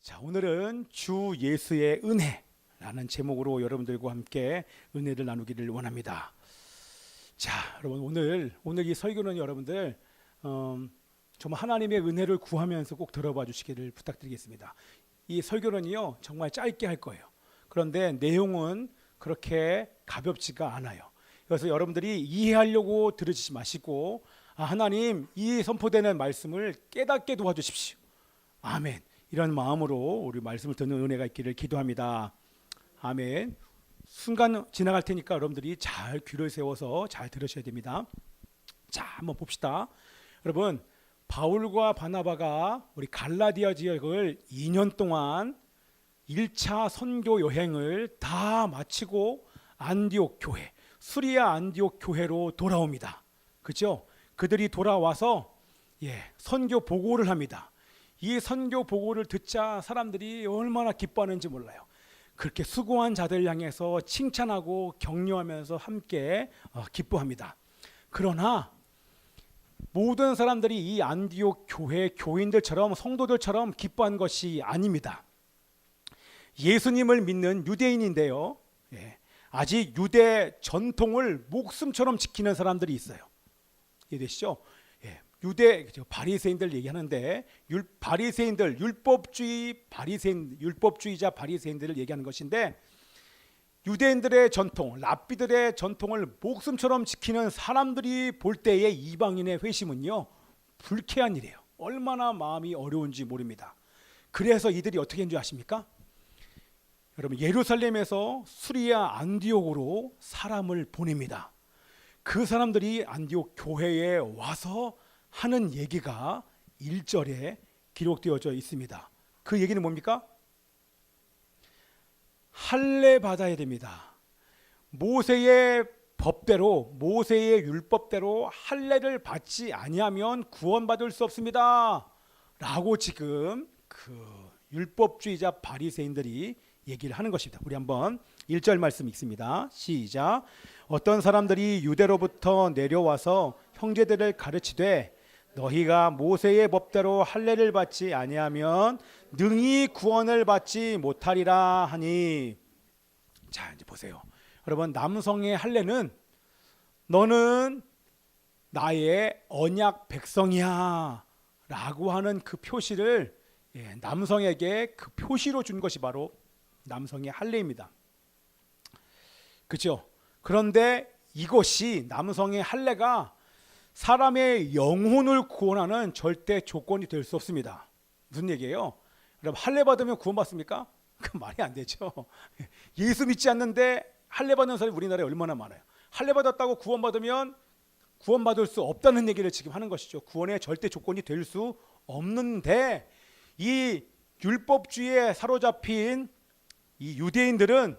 자, 오늘은 주 예수의 은혜라는 제목으로 여러분들과 함께 은혜를 나누기를 원합니다. 자, 여러분 오늘 이 설교는 여러분들 정말 하나님의 은혜를 구하면서 꼭 들어봐 주시기를 부탁드리겠습니다. 이 설교는요 정말 짧게 할 거예요. 그런데 내용은 그렇게 가볍지가 않아요. 그래서 여러분들이 이해하려고 들으시지 마시고 하나님 이 선포되는 말씀을 깨닫게 도와주십시오. 아멘. 이런 마음으로 우리 말씀을 듣는 은혜가 있기를 기도합니다. 아멘. 순간 지나갈 테니까 여러분들이 잘 귀를 세워서 잘 들으셔야 됩니다. 자, 한번 봅시다. 여러분, 바울과 바나바가 우리 갈라디아 지역을 2년 동안 1차 선교 여행을 다 마치고 안디옥 교회, 수리아 안디옥 교회로 돌아옵니다. 그렇죠? 그들이 돌아와서 선교 보고를 합니다. 이 선교 보고를 듣자 사람들이 얼마나 기뻐하는지 몰라요. 그렇게 수고한 자들 향해서 칭찬하고 격려하면서 함께 기뻐합니다. 그러나 모든 사람들이 이 안디옥 교회 교인들처럼 성도들처럼 기뻐한 것이 아닙니다. 예수님을 믿는 유대인인데요, 아직 유대 전통을 목숨처럼 지키는 사람들이 있어요. 이해되시죠? 유대 바리새인들 얘기하는데 바리새인들 율법주의자 바리새인들을 얘기하는 것인데, 유대인들의 전통, 랍비들의 전통을 목숨처럼 지키는 사람들이 볼 때의 이방인의 회심은요 불쾌한 일이에요. 얼마나 마음이 어려운지 모릅니다. 그래서 이들이 어떻게 했는지 아십니까? 여러분, 예루살렘에서 수리아 안디옥으로 사람을 보냅니다. 그 사람들이 안디옥 교회에 와서 하는 얘기가 1절에 기록되어져 있습니다. 그 얘기는 뭡니까? 할례 받아야 됩니다. 모세의 법대로, 모세의 율법대로 할례를 받지 아니하면 구원받을 수 없습니다 라고 지금 그 율법주의자 바리새인들이 얘기를 하는 것입니다. 우리 한번 1절 말씀 읽습니다. 시작. 어떤 사람들이 유대로부터 내려와서 형제들을 가르치되 너희가 모세의 법대로 할례를 받지 아니하면 능히 구원을 받지 못하리라 하니. 자, 이제 보세요. 여러분, 남성의 할례는 너는 나의 언약 백성이야 라고 하는 그 표시를 남성에게 그 표시로 준 것이 바로 남성의 할례입니다. 그렇죠? 그런데 이것이 남성의 할례가 사람의 영혼을 구원하는 절대 조건이 될 수 없습니다. 무슨 얘기예요? 여러분, 할례 받으면 구원받습니까? 그 말이 안 되죠. 예수 믿지 않는데 할례 받는 사람이 우리나라에 얼마나 많아요. 할례 받았다고 구원받으면 구원받을 수 없다는 얘기를 지금 하는 것이죠. 구원의 절대 조건이 될 수 없는데, 이 율법주의에 사로잡힌 이 유대인들은,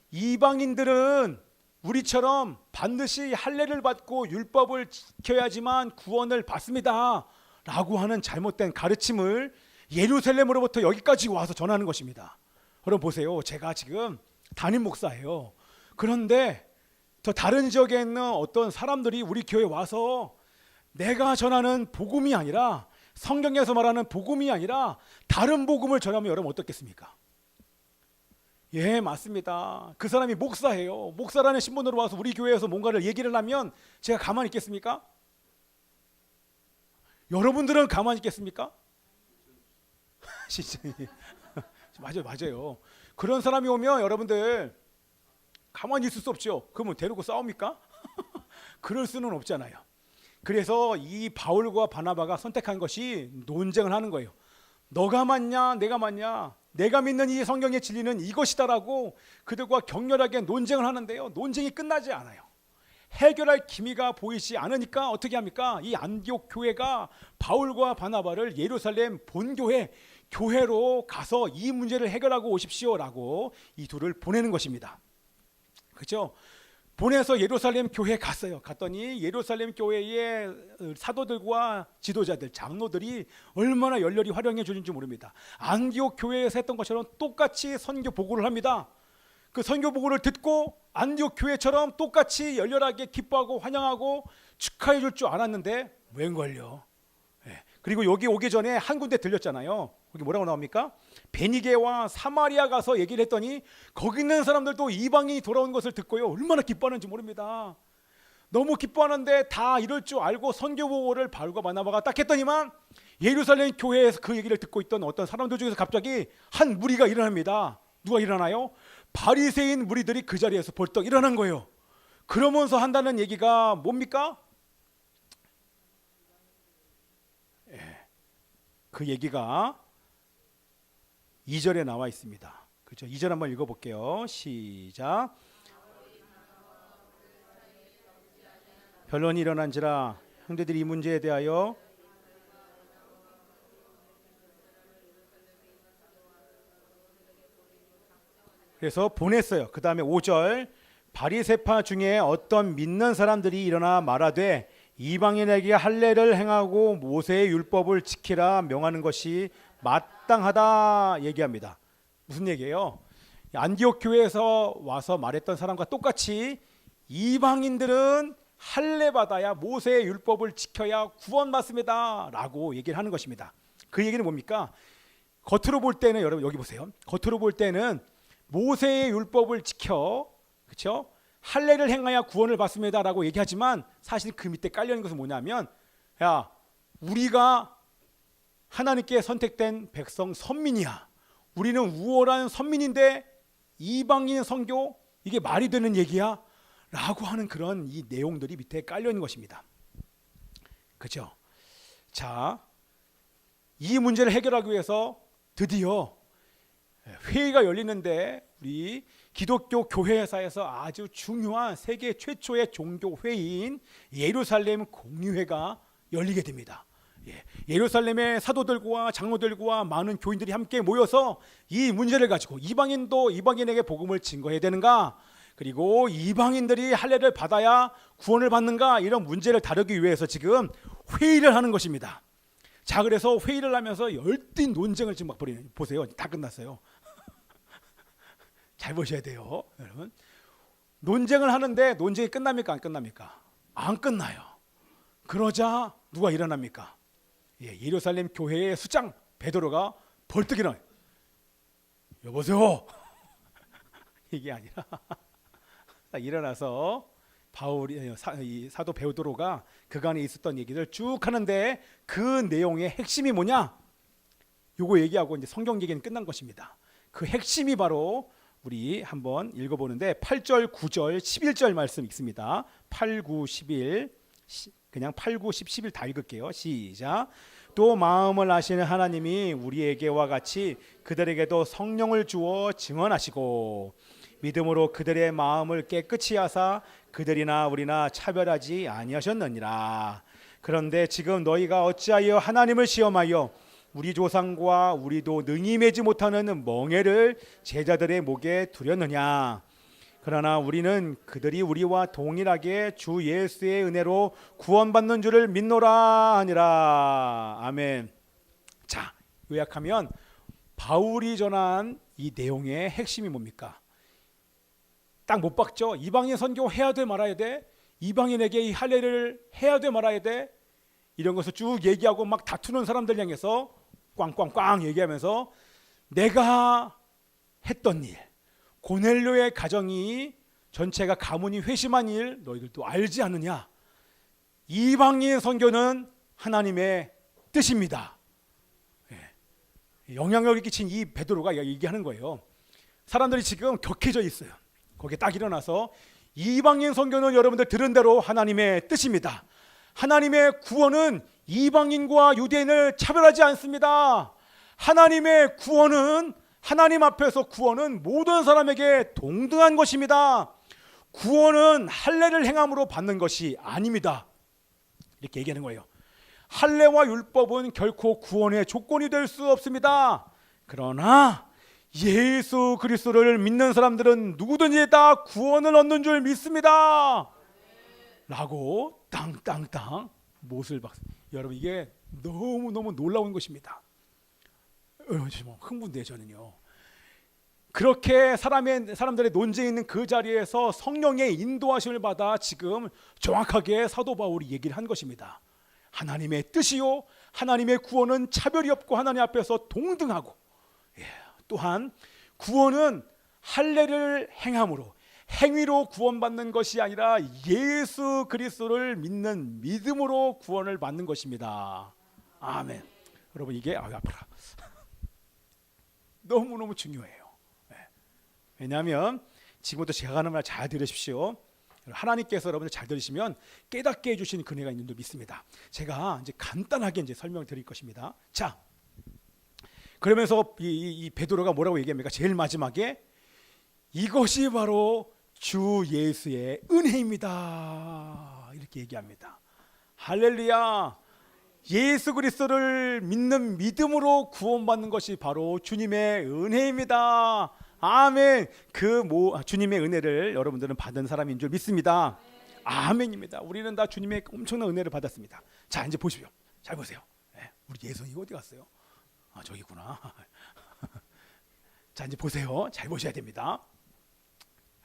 이방인들은 우리처럼 반드시 할례를 받고 율법을 지켜야지만 구원을 받습니다 라고 하는 잘못된 가르침을 예루살렘으로부터 여기까지 와서 전하는 것입니다. 여러분 보세요. 제가 지금 담임 목사예요. 그런데 더 다른 지역에 있는 어떤 사람들이 우리 교회에 와서 내가 전하는 복음이 아니라, 성경에서 말하는 복음이 아니라 다른 복음을 전하면 여러분 어떻겠습니까? 예, 맞습니다. 그 사람이 목사예요. 목사라는 신분으로 와서 우리 교회에서 뭔가를 얘기를 하면 제가 가만히 있겠습니까? 여러분들은 가만히 있겠습니까? 진짜 맞아요. 그런 사람이 오면 여러분들 가만히 있을 수 없죠. 그러면 대놓고 싸웁니까? 그럴 수는 없잖아요. 그래서 이 바울과 바나바가 선택한 것이 논쟁을 하는 거예요. 너가 맞냐 내가 맞냐, 내가 믿는 이 성경의 진리는 이것이다라고 그들과 격렬하게 논쟁을 하는데요, 논쟁이 끝나지 않아요. 해결할 기미가 보이지 않으니까 어떻게 합니까? 이 안디옥 교회가 바울과 바나바를 예루살렘 교회로 가서 이 문제를 해결하고 오십시오라고 이 둘을 보내는 것입니다. 그렇죠? 보내서 예루살렘 교회에 갔어요. 갔더니 예루살렘 교회의 사도들과 지도자들, 장로들이 얼마나 열렬히 활용해 주는지 모릅니다. 안디옥 교회에서 했던 것처럼 똑같이 선교 보고를 합니다. 그 선교 보고를 듣고 안디옥 교회처럼 똑같이 열렬하게 기뻐하고 환영하고 축하해 줄 줄 알았는데 웬걸요. 그리고 여기 오기 전에 한 군데 들렸잖아요. 거기 뭐라고 나옵니까? 베니게와 사마리아 가서 얘기를 했더니 거기 있는 사람들도 이방인이 돌아온 것을 듣고요, 얼마나 기뻐하는지 모릅니다. 너무 기뻐하는데 다 이럴 줄 알고 선교 보고를 바울과 바나바가 딱 했더니만 예루살렘 교회에서 그 얘기를 듣고 있던 어떤 사람들 중에서 갑자기 한 무리가 일어납니다. 누가 일어나요? 바리새인 무리들이 그 자리에서 벌떡 일어난 거예요. 그러면서 한다는 얘기가 뭡니까? 그 얘기가 2절에 나와 있습니다. 그렇죠? 2절 한번 읽어볼게요. 시작. 변론이 일어난지라 형제들이 이 문제에 대하여 그래서 보냈어요. 그 다음에 5절 바리새파 중에 어떤 믿는 사람들이 일어나 말하되 이방인에게 할례를 행하고 모세의 율법을 지키라 명하는 것이 마땅하다 얘기합니다. 무슨 얘기예요? 안디옥 교회에서 와서 말했던 사람과 똑같이 이방인들은 할례 받아야 모세의 율법을 지켜야 구원받습니다 라고 얘기를 하는 것입니다. 그 얘기는 뭡니까? 겉으로 볼 때는, 여러분 여기 보세요, 겉으로 볼 때는 모세의 율법을 지켜, 그렇죠? 할례를 행하여 구원을 받습니다 라고 얘기하지만 사실 그 밑에 깔려있는 것은 뭐냐면, 야, 우리가 하나님께 선택된 백성 선민이야, 우리는 우월한 선민인데 이방인 선교 이게 말이 되는 얘기야? 라고 하는 그런 이 내용들이 밑에 깔려있는 것입니다. 그렇죠? 자, 이 문제를 해결하기 위해서 드디어 회의가 열리는데, 우리 기독교 교회사에서 아주 중요한 세계 최초의 종교 회의인 예루살렘 공의회가 열리게 됩니다. 예루살렘의 사도들과 장로들과 많은 교인들이 함께 모여서 이 문제를 가지고 이방인도 이방인에게 복음을 증거해야 되는가, 그리고 이방인들이 할례를 받아야 구원을 받는가, 이런 문제를 다루기 위해서 지금 회의를 하는 것입니다. 자, 그래서 회의를 하면서 열띤 논쟁을 지금 막 벌이는, 보세요, 다 끝났어요. 잘 보셔야 돼요, 여러분. 논쟁을 하는데 논쟁이 끝납니까? 안 끝납니까? 안 끝나요. 그러자 누가 일어납니까? 예루살렘 교회의 수장 베드로가 벌떡 일어나요. 여보세요. 이게 아니라 일어나서 바울이, 사도 베드로가 그간에 있었던 얘기를 쭉 하는데 그 내용의 핵심이 뭐냐? 요거 얘기하고 이제 성경 얘기는 끝난 것입니다. 그 핵심이 바로 우리 한번 읽어보는데 8절, 9절, 11절 말씀 읽습니다. 8, 9, 11 그냥 8, 9, 10, 11 다 읽을게요. 시작. 또 마음을 아시는 하나님이 우리에게와 같이 그들에게도 성령을 주어 증언하시고 믿음으로 그들의 마음을 깨끗이 하사 그들이나 우리나 차별하지 아니하셨느니라. 그런데 지금 너희가 어찌하여 하나님을 시험하여 우리 조상과 우리도 능히 매지 못하는 멍에를 제자들의 목에 두렸느냐. 그러나 우리는 그들이 우리와 동일하게 주 예수의 은혜로 구원받는 줄을 믿노라 하니라. 아멘. 자, 요약하면 바울이 전한 이 내용의 핵심이 뭡니까? 딱 못 박죠. 이방인 선교 해야 돼 말아야 돼? 이방인에게 이 할례를 해야 돼 말아야 돼? 이런 것을 쭉 얘기하고 막 다투는 사람들 향해서 꽝꽝꽝 얘기하면서 내가 했던 일, 고넬료의 가정이 전체가 가문이 회심한 일 너희들도 알지 않느냐? 이방인 선교는 하나님의 뜻입니다. 영향력을 끼친 이 베드로가 얘기하는 거예요. 사람들이 지금 격해져 있어요. 거기에 딱 일어나서 이방인 선교는 여러분들 들은 대로 하나님의 뜻입니다. 하나님의 구원은 이방인과 유대인을 차별하지 않습니다. 하나님의 구원은, 하나님 앞에서 구원은 모든 사람에게 동등한 것입니다. 구원은 할례를 행함으로 받는 것이 아닙니다. 이렇게 얘기하는 거예요. 할례와 율법은 결코 구원의 조건이 될 수 없습니다. 그러나 예수 그리스도를 믿는 사람들은 누구든지 다 구원을 얻는 줄 믿습니다. 라고 땅땅땅 못을 박습니다. 여러분, 이게 너무너무 놀라운 것입니다. 흥분돼요, 저는요. 그렇게 사람들의 논쟁이 있는 그 자리에서 성령의 인도하심을 받아 지금 정확하게 사도 바울이 얘기를 한 것입니다. 하나님의 뜻이요, 하나님의 구원은 차별이 없고 하나님 앞에서 동등하고, 또한 구원은 할례를 행함으로, 행위로 구원받는 것이 아니라 예수 그리스도를 믿는 믿음으로 구원을 받는 것입니다. 아멘. 여러분, 이게 아파라. 너무너무 중요해요. 왜냐하면 지금부터 제가 하는 말 잘 들으십시오. 하나님께서 여러분들 잘 들으시면 깨닫게 해주신 은혜가 있는 줄 믿습니다. 제가 이제 간단하게 이제 설명을 드릴 것입니다. 자, 그러면서 이 베드로가 뭐라고 얘기합니까? 제일 마지막에 이것이 바로 주 예수의 은혜입니다. 이렇게 얘기합니다. 할렐루야. 예수 그리스도를 믿는 믿음으로 구원받는 것이 바로 주님의 은혜입니다. 아멘. 주님의 은혜를 여러분들은 받은 사람인 줄 믿습니다. 아멘입니다. 우리는 다 주님의 엄청난 은혜를 받았습니다. 자, 이제 보십시오. 잘 보세요. 우리 예선이 어디 갔어요? 저기 있구나. 자, 이제 보세요. 잘 보셔야 됩니다.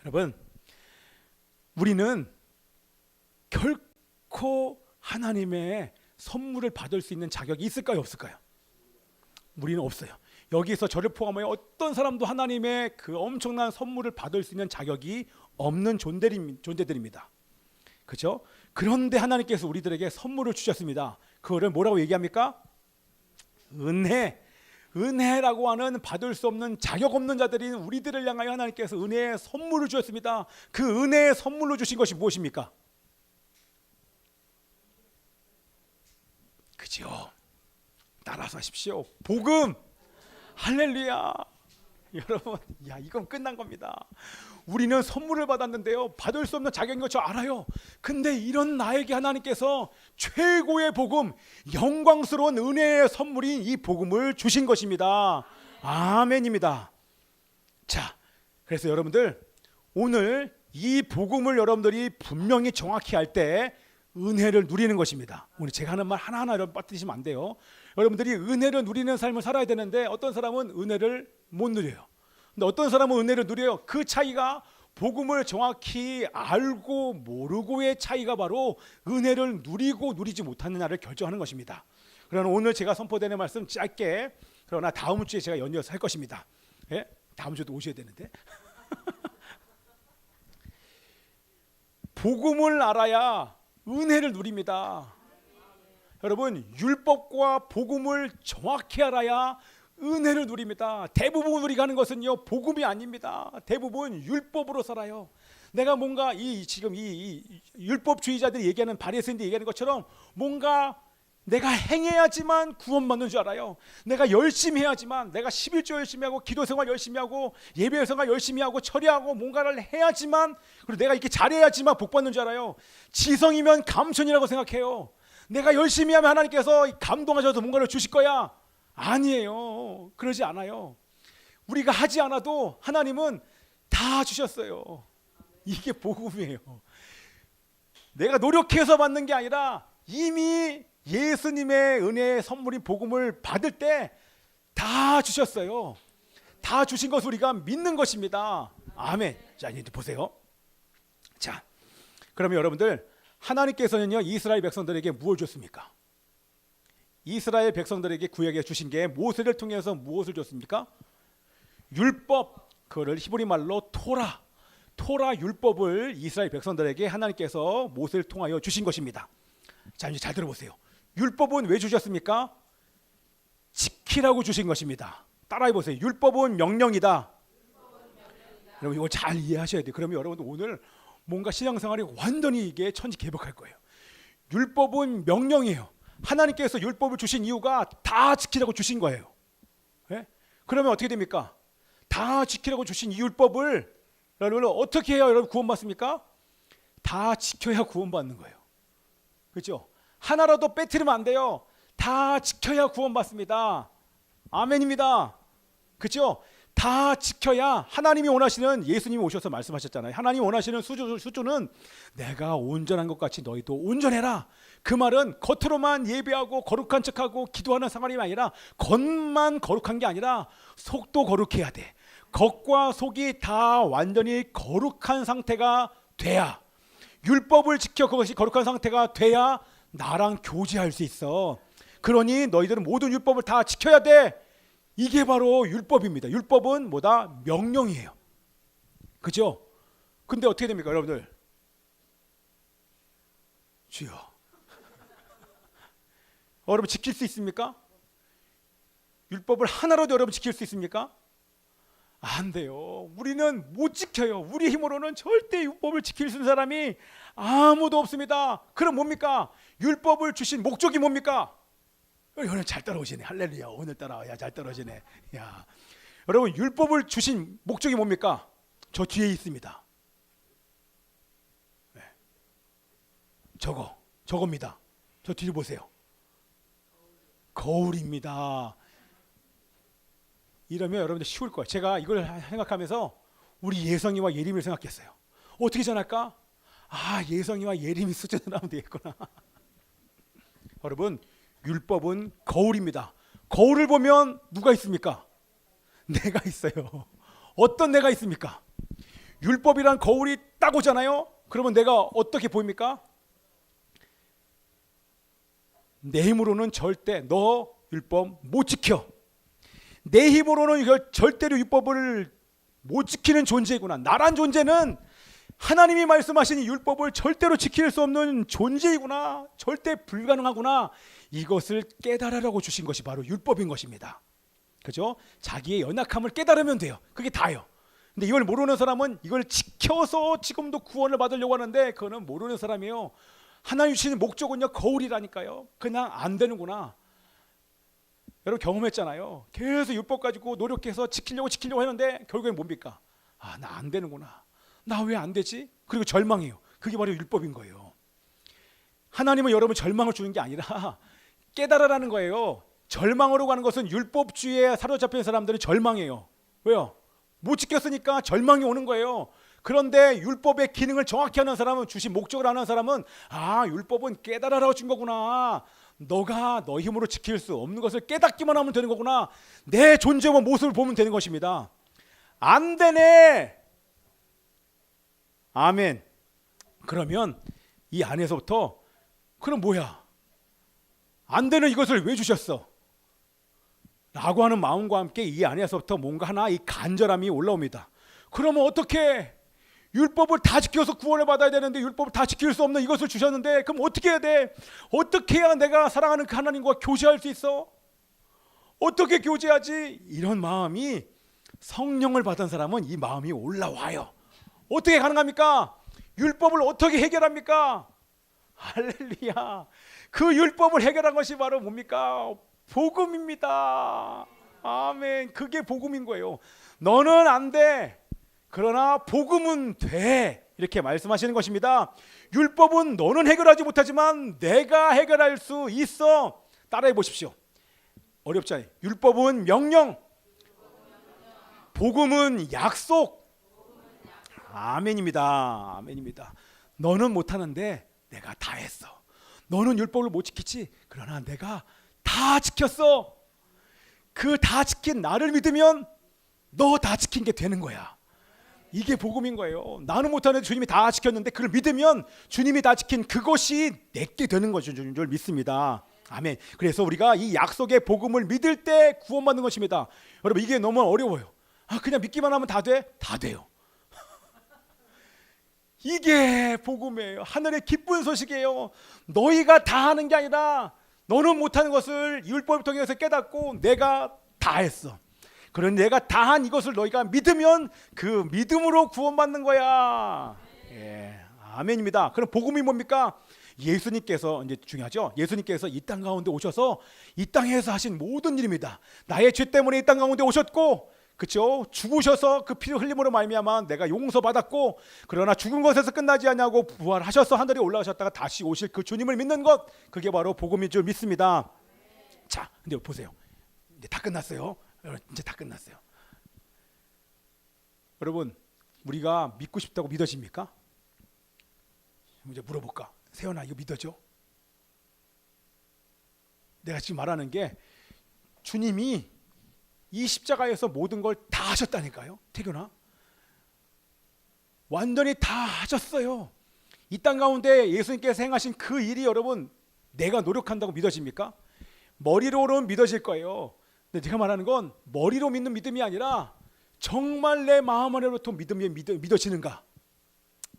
여러분, 우리는 결코 하나님의 선물을 받을 수 있는 자격이 있을까요, 없을까요? 우리는 없어요. 여기서 저를 포함하여 어떤 사람도 하나님의 그 엄청난 선물을 받을 수 있는 자격이 없는 존재들입니다. 그렇죠? 그런데 하나님께서 우리들에게 선물을 주셨습니다. 그거를 뭐라고 얘기합니까? 은혜라고 하는 받을 수 없는 자격 없는 자들인 우리들을 향하여 하나님께서 은혜의 선물을 주셨습니다. 그 은혜의 선물로 주신 것이 무엇입니까? 그죠? 따라서 하십시오. 복음. 할렐루야. 여러분, 이건 끝난 겁니다. 우리는 선물을 받았는데요, 받을 수 없는 자격인 것 저 알아요. 근데 이런 나에게 하나님께서 최고의 복음, 영광스러운 은혜의 선물인 이 복음을 주신 것입니다. 아멘입니다. 자, 그래서 여러분들, 오늘 이 복음을 여러분들이 분명히 정확히 할 때 은혜를 누리는 것입니다. 오늘 제가 하는 말 하나하나 여러분 빠뜨리시면 안 돼요. 여러분들이 은혜를 누리는 삶을 살아야 되는데 어떤 사람은 은혜를 못 누려요. 근데 어떤 사람은 은혜를 누려요. 그 차이가 복음을 정확히 알고 모르고의 차이가 바로 은혜를 누리고 누리지 못하느냐를 결정하는 것입니다. 그러나 오늘 제가 선포되는 말씀 짧게, 그러나 다음 주에 제가 연이어서 할 것입니다. 다음 주에도 오셔야 되는데. 복음을 알아야 은혜를 누립니다. 여러분, 율법과 복음을 정확히 알아야 은혜를 누립니다. 대부분 우리가 하는 것은요, 복음이 아닙니다. 대부분 율법으로 살아요. 내가 뭔가 지금 이 율법주의자들이 얘기하는, 바리새인들이 얘기하는 것처럼 뭔가 내가 행해야지만 구원받는 줄 알아요. 내가 열심히 해야지만, 내가 11조 열심히 하고 기도생활 열심히 하고 예배생활 열심히 하고 처리하고 뭔가를 해야지만, 그리고 내가 이렇게 잘해야지만 복받는 줄 알아요. 지성이면 감천이라고 생각해요. 내가 열심히 하면 하나님께서 감동하셔서 뭔가를 주실 거야. 아니에요. 그러지 않아요. 우리가 하지 않아도 하나님은 다 주셨어요. 이게 복음이에요. 내가 노력해서 받는 게 아니라 이미 예수님의 은혜의 선물인 복음을 받을 때 다 주셨어요. 다 주신 것을 우리가 믿는 것입니다. 아멘. 자, 이제 보세요. 자, 그러면 여러분들, 하나님께서는요, 이스라엘 백성들에게 무엇을 줬습니까? 이스라엘 백성들에게 구약에 주신 게 모세를 통해서 무엇을 줬습니까? 율법, 그거를 히브리 말로 토라 율법을 이스라엘 백성들에게 하나님께서 모세를 통하여 주신 것입니다. 자, 이제 잘 들어보세요. 율법은 왜 주셨습니까? 지키라고 주신 것입니다. 따라해 보세요. 율법은 명령이다. 여러분, 이거 잘 이해하셔야 돼요. 그러면 여러분 오늘 뭔가 신앙생활이 완전히 이게 천지개벽할 거예요. 율법은 명령이에요. 하나님께서 율법을 주신 이유가 다 지키라고 주신 거예요. 그러면 어떻게 됩니까? 다 지키라고 주신 이 율법을 여러분 어떻게 해야 여러분 구원받습니까? 다 지켜야 구원받는 거예요. 그렇죠? 하나라도 빼뜨리면 안 돼요. 다 지켜야 구원받습니다. 아멘입니다. 그렇죠? 다 지켜야 하나님이 원하시는, 예수님이 오셔서 말씀하셨잖아요. 하나님이 원하시는 수준은 내가 온전한 것 같이 너희도 온전해라. 그 말은 겉으로만 예배하고 거룩한 척하고 기도하는 생활이 아니라 겉만 거룩한 게 아니라 속도 거룩해야 돼. 겉과 속이 다 완전히 거룩한 상태가 돼야, 율법을 지켜 그것이 거룩한 상태가 돼야 나랑 교제할 수 있어. 그러니 너희들은 모든 율법을 다 지켜야 돼. 이게 바로 율법입니다. 율법은 뭐다? 명령이에요. 그죠? 근데 어떻게 됩니까, 여러분들? 주여, 여러분 지킬 수 있습니까? 율법을 하나로도 여러분 지킬 수 있습니까? 안 돼요. 우리는 못 지켜요. 우리 힘으로는 절대 율법을 지킬 수 있는 사람이 아무도 없습니다. 그럼 뭡니까? 율법을 주신 목적이 뭡니까? 오늘 잘 따라오시네. 할렐루야. 오늘따라 잘 따라오시네. 야, 여러분 율법을 주신 목적이 뭡니까? 저 뒤에 있습니다. 네. 저겁니다. 저 뒤를 보세요. 거울입니다. 이러면 여러분들 쉬울 거예요. 제가 이걸 생각하면서 우리 예성이와 예림을 생각했어요. 어떻게 전할까? 예성이와 예림이 수전을 하면 되겠구나. 여러분 율법은 거울입니다. 거울을 보면 누가 있습니까? 내가 있어요. 어떤 내가 있습니까? 율법이란 거울이 딱 오잖아요. 그러면 내가 어떻게 보입니까? 내 힘으로는 절대 너 율법 못 지켜. 내 힘으로는 이걸 절대로 율법을 못 지키는 존재이구나. 나란 존재는 하나님이 말씀하신 이 율법을 절대로 지킬 수 없는 존재이구나. 절대 불가능하구나. 이것을 깨달으라고 주신 것이 바로 율법인 것입니다. 그죠? 자기의 연약함을 깨달으면 돼요. 그게 다예요. 근데 이걸 모르는 사람은 이걸 지켜서 지금도 구원을 받으려고 하는데 그거는 모르는 사람이에요. 하나님 주시는 목적은요 거울이라니까요. 그냥 안 되는구나. 여러분 경험했잖아요. 계속 율법 가지고 노력해서 지키려고 하는데 결국엔 뭡니까? 나 안 되는구나. 나 왜 안 되지? 그리고 절망해요. 그게 바로 율법인 거예요. 하나님은 여러분 절망을 주는 게 아니라 깨달으라는 거예요. 절망으로 가는 것은 율법주의에 사로잡힌 사람들은 절망해요. 왜요? 못 지켰으니까 절망이 오는 거예요. 그런데 율법의 기능을 정확히 하는 사람은, 주신 목적을 아는 사람은 율법은 깨달으라고 준 거구나. 너가 너 힘으로 지킬 수 없는 것을 깨닫기만 하면 되는 거구나. 내 존재와 모습을 보면 되는 것입니다. 안 되네. 아멘. 그러면 이 안에서부터 그럼 뭐야? 안 되는 이것을 왜 주셨어? 라고 하는 마음과 함께 이 안에서부터 뭔가 하나 이 간절함이 올라옵니다. 그러면 어떻게? 율법을 다 지켜서 구원을 받아야 되는데 율법을 다 지킬 수 없는 이것을 주셨는데 그럼 어떻게 해야 돼? 어떻게 해야 내가 사랑하는 그 하나님과 교제할 수 있어? 어떻게 교제하지? 이런 마음이 성령을 받은 사람은 이 마음이 올라와요. 어떻게 가능합니까? 율법을 어떻게 해결합니까? 할렐루야. 그 율법을 해결한 것이 바로 뭡니까? 복음입니다. 아멘. 그게 복음인 거예요. 너는 안 돼. 그러나 복음은 돼. 이렇게 말씀하시는 것입니다. 율법은 너는 해결하지 못하지만 내가 해결할 수 있어. 따라해 보십시오. 어렵지 않아요. 율법은 명령, 복음은 약속. 아멘입니다. 아멘입니다. 너는 못하는데 내가 다 했어. 너는 율법을 못 지키지. 그러나 내가 다 지켰어. 그 다 지킨 나를 믿으면 너 다 지킨 게 되는 거야. 이게 복음인 거예요. 나는 못하는데 주님이 다 지켰는데 그걸 믿으면 주님이 다 지킨 그것이 내게 되는 것인 줄 믿습니다. 아멘. 그래서 우리가 이 약속의 복음을 믿을 때 구원받는 것입니다. 여러분 이게 너무 어려워요. 그냥 믿기만 하면 다 돼? 다 돼요. 이게 복음이에요. 하늘의 기쁜 소식이에요. 너희가 다 하는 게 아니라 너는 못하는 것을 율법을 통해서 깨닫고 내가 다 했어. 그런데 내가 다 한 이것을 너희가 믿으면 그 믿음으로 구원받는 거야. 아멘입니다. 그럼 복음이 뭡니까? 예수님께서, 이제 중요하죠. 예수님께서 이 땅 가운데 오셔서 이 땅에서 하신 모든 일입니다. 나의 죄 때문에 이 땅 가운데 오셨고, 그렇죠? 죽으셔서 그 피 흘림으로 말미암아 내가 용서받았고, 그러나 죽은 것에서 끝나지 않냐고 부활하셔서 하늘에 올라가셨다가 다시 오실 그 주님을 믿는 것, 그게 바로 복음인 줄 믿습니다. 자, 근데 보세요. 이제 다 끝났어요. 이제 다 끝났어요. 여러분, 우리가 믿고 싶다고 믿어집니까? 이제 물어볼까? 세연아, 이거 믿어져? 내가 지금 말하는 게 주님이 이 십자가에서 모든 걸 다 하셨다니까요. 태균아, 완전히 다 하셨어요. 이 땅 가운데 예수님께서 행하신 그 일이 여러분 내가 노력한다고 믿어집니까? 머리로는 믿어질 거예요. 근데 제가 말하는 건 머리로 믿는 믿음이 아니라 정말 내 마음 안으로부터 믿음이 믿어지는가.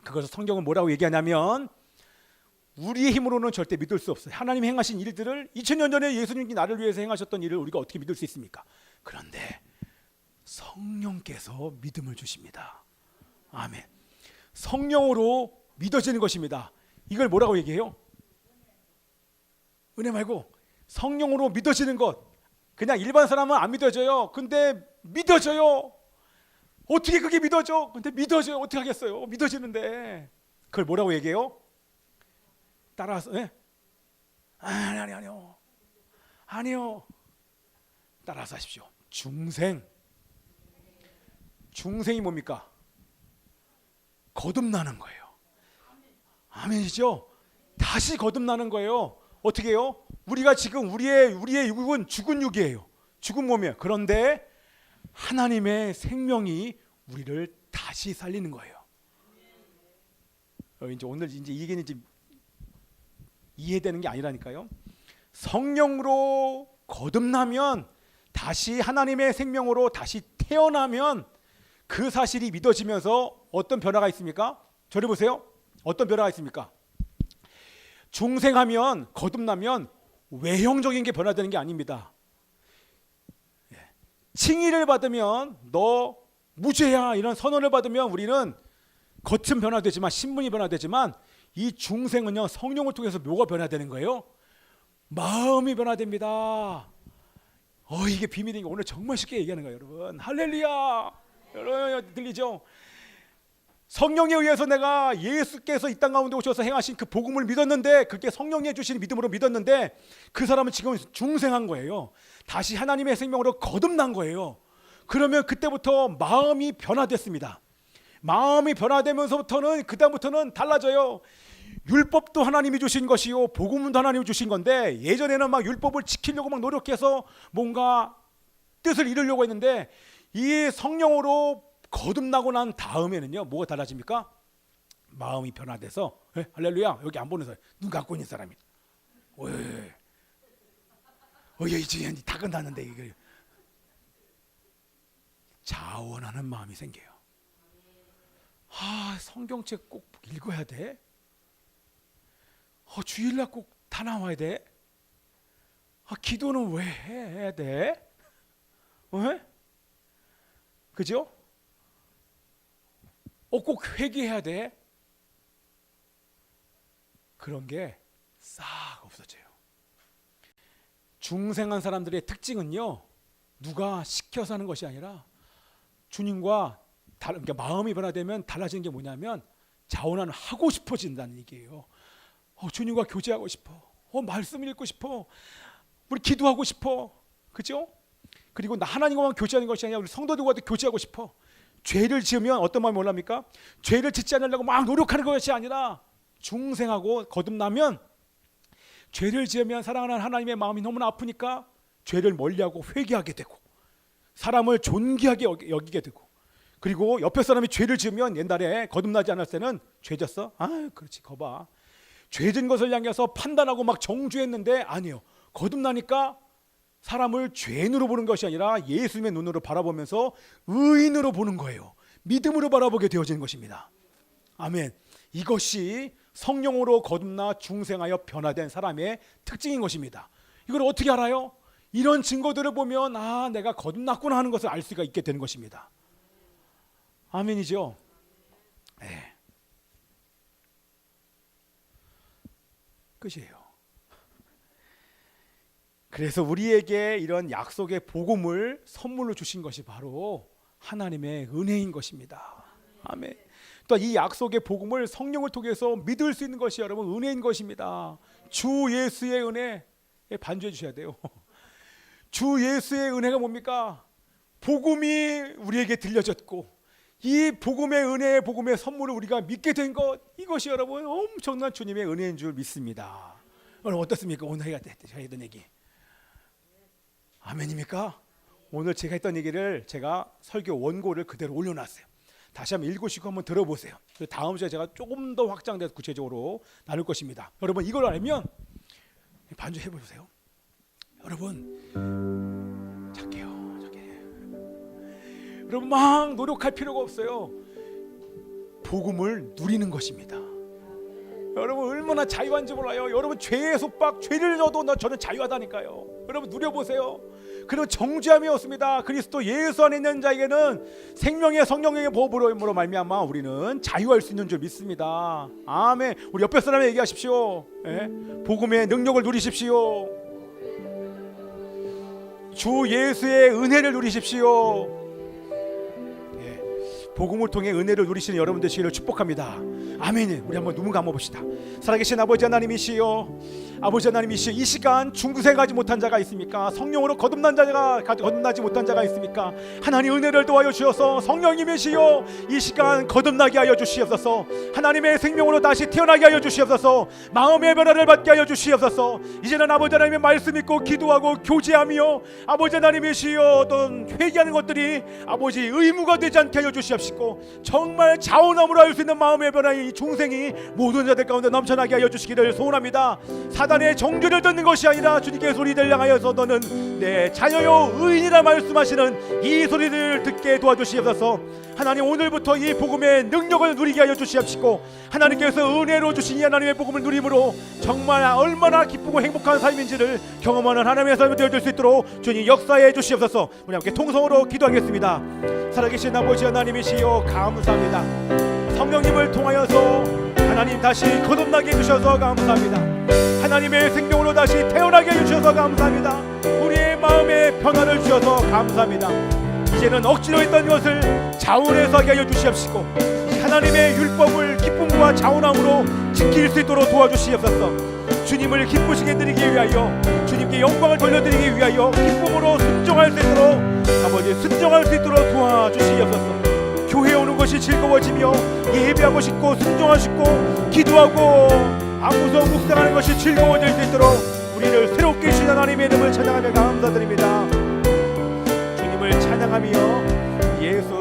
그것을 성경은 뭐라고 얘기하냐면 우리의 힘으로는 절대 믿을 수 없어요. 하나님이 행하신 일들을 2000년 전에 예수님이 나를 위해서 행하셨던 일을 우리가 어떻게 믿을 수 있습니까? 그런데 성령께서 믿음을 주십니다. 아멘. 성령으로 믿어지는 것입니다. 이걸 뭐라고 얘기해요? 은혜 말고 성령으로 믿어지는 것. 그냥 일반 사람은 안 믿어져요. 근데 믿어져요. 어떻게 그게 믿어져? 근데 믿어져요. 어떻게 하겠어요? 믿어지는데. 그걸 뭐라고 얘기해요? 따라서 예? 아니요. 따라서 하십시오. 중생이 뭡니까? 거듭나는 거예요. 아멘이죠? 다시 거듭나는 거예요. 어떻게 해요? 우리가 지금 우리의 육은 죽은 육이에요. 죽은 몸이에요. 그런데 하나님의 생명이 우리를 다시 살리는 거예요. 이제 오늘 이제 이게 이제 이해되는 게 아니라니까요. 성령으로 거듭나면 다시 하나님의 생명으로 다시 태어나면 그 사실이 믿어지면서 어떤 변화가 있습니까? 저를 보세요. 어떤 변화가 있습니까? 중생하면 거듭나면 외형적인 게 변화되는 게 아닙니다. 칭의를 받으면 너 무죄야 이런 선언을 받으면 우리는 겉은 변화되지만 신분이 변화되지만 이 중생은요 성령을 통해서 뭐가 변화되는 거예요? 마음이 변화됩니다. 이게 비밀인 거 오늘 정말 쉽게 얘기하는 거예요, 여러분. 할렐루야. 여러분 들리죠? 성령에 의해서 내가 예수께서 이 땅 가운데 오셔서 행하신 그 복음을 믿었는데 그게 성령이 주신 믿음으로 믿었는데 그 사람은 지금 중생한 거예요. 다시 하나님의 생명으로 거듭난 거예요. 그러면 그때부터 마음이 변화됐습니다. 마음이 변화되면서부터는 그다음부터는 달라져요. 율법도 하나님이 주신 것이요 복음도 하나님이 주신 건데 예전에는 막 율법을 지키려고 막 노력해서 뭔가 뜻을 이루려고 했는데 이 성령으로 거듭나고 난 다음에는요 뭐가 달라집니까? 마음이 변화돼서 할렐루야. 여기 안 보는 사람 눈 감고 있는 사람이 이제 다 끝났는데 이게 자원하는 마음이 생겨요. 성경책 꼭 읽어야 돼? 주일날 꼭 다 나와야 돼? 기도는 왜 해야 돼? 그죠? 꼭 회개해야 돼? 그런 게 싹 없어져요. 중생한 사람들의 특징은요 누가 시켜서 하는 것이 아니라 주님과 그러니까 마음이 변화되면 달라지는 게 뭐냐면 자원하는 하고 싶어진다는 얘기예요. 주님과 교제하고 싶어. 말씀 읽고 싶어. 우리 기도하고 싶어. 그죠? 그리고 나 하나님과만 교제하는 것이 아니라 우리 성도들과도 교제하고 싶어. 죄를 지으면 어떤 마음이 올랍니까? 죄를 짓지 않으려고 막 노력하는 것이 아니라 중생하고 거듭나면 죄를 지으면 사랑하는 하나님의 마음이 너무나 아프니까 죄를 멀리하고 회개하게 되고 사람을 존귀하게 여기게 되고 그리고 옆에 사람이 죄를 지으면 옛날에 거듭나지 않을 때는 죄 졌어? 그렇지 거봐. 죄진 것을 향해서 판단하고 막 정죄했는데 아니요. 거듭나니까 사람을 죄인으로 보는 것이 아니라 예수님의 눈으로 바라보면서 의인으로 보는 거예요. 믿음으로 바라보게 되어지는 것입니다. 아멘. 이것이 성령으로 거듭나 중생하여 변화된 사람의 특징인 것입니다. 이걸 어떻게 알아요? 이런 증거들을 보면 내가 거듭났구나 하는 것을 알 수가 있게 되는 것입니다. 아멘이죠? 네. 끝이에요. 그래서 우리에게 이런 약속의 복음을 선물로 주신 것이 바로 하나님의 은혜인 것입니다. 아멘. 또 이 약속의 복음을 성령을 통해서 믿을 수 있는 것이 여러분 은혜인 것입니다. 주 예수의 은혜 반주해 주셔야 돼요. 주 예수의 은혜가 뭡니까? 복음이 우리에게 들려졌고 이 복음의 은혜의 복음의 선물을 우리가 믿게 된 것 이것이 여러분 엄청난 주님의 은혜인 줄 믿습니다. 여러분 어떻습니까? 오늘 제가 했던 얘기 아멘입니까? 오늘 제가 했던 얘기를 제가 설교 원고를 그대로 올려놨어요. 다시 한번 읽으시고 한번 들어보세요. 다음 주에 제가 조금 더 확장돼서 구체적으로 나눌 것입니다. 여러분 이걸 알면 반주해 보세요. 여러분 착해요. 여러분 막 노력할 필요가 없어요. 복음을 누리는 것입니다. 여러분 얼마나 자유한지 몰라요. 여러분 죄의 속박, 죄를 져도 저는 자유하다니까요. 여러분 누려보세요. 그리고 정죄함이 없습니다. 그리스도 예수 안에 있는 자에게는 생명의 성령의 보혈로 말미암아 우리는 자유할 수 있는 줄 믿습니다. 아멘. 우리 옆에 사람에 얘기하십시오. 예? 복음의 능력을 누리십시오. 주 예수의 은혜를 누리십시오. 복음을 통해 은혜를 누리시는 여러분 되시기를 축복합니다. 아멘. 우리 한번 눈을 감아봅시다. 살아계신 아버지 하나님이시여, 아버지 하나님이시여, 이 시간 중구세 가지 못한 자가 있습니까? 성령으로 거듭나지 못한 자가 있습니까? 하나님 은혜를 도와여 주셔서 성령님이시여 이 시간 거듭나게 하여 주시옵소서. 하나님의 생명으로 다시 태어나게 하여 주시옵소서. 마음의 변화를 받게 하여 주시옵소서. 이제는 아버지 하나님의 말씀 믿고 기도하고 교제하며 아버지 하나님이시여 어떤 회개하는 것들이 아버지 의무가 되지 않게 하여 주시옵시고, 정말 자원함으로 할 수 있는 마음의 변화의 이 중생이 모든 자들 가운데 넘쳐나게 하여 주시기를 소원합니다. 사단의 정죄를 듣는 것이 아니라 주님께 소리를 향하여서 너는 내 자녀요 의인이라 말씀하시는 이 소리를 듣게 도와주시옵소서. 하나님 오늘부터 이 복음의 능력을 누리게 하여 주시옵시고, 하나님께서 은혜로 주신 이 하나님의 복음을 누림으로 정말 얼마나 기쁘고 행복한 삶인지를 경험하는 하나님의 삶이 되어질 수 있도록 주님 역사해 주시옵소서. 우리 함께 통성으로 기도하겠습니다. 살아계신 아버지 하나님이시여 감사합니다. 성령님을 통하여서 하나님 다시 거듭나게 해주셔서 감사합니다. 하나님의 생명으로 다시 태어나게 해주셔서 감사합니다. 우리의 마음에 변화를 주셔서 감사합니다. 이제는 억지로 했던 것을 자원해서 하게 하여 주시옵시고, 하나님의 율법을 기쁨과 자원함으로 지킬 수 있도록 도와주시옵소서. 주님을 기쁘시게 드리기 위하여, 주님께 영광을 돌려드리기 위하여 기쁨으로 순종할 수 있도록 아버지 순종할 수 있도록 도와주시옵소서. 교회에 오는 것이 즐거워지며 예배하고 싶고 순종하고 싶고 기도하고 안구서 묵상하는 것이 즐거워질 수 있도록 우리를 새롭게 해주신 하나님의 이름을 찬양하며 감사드립니다. 주님을 찬양하며 예수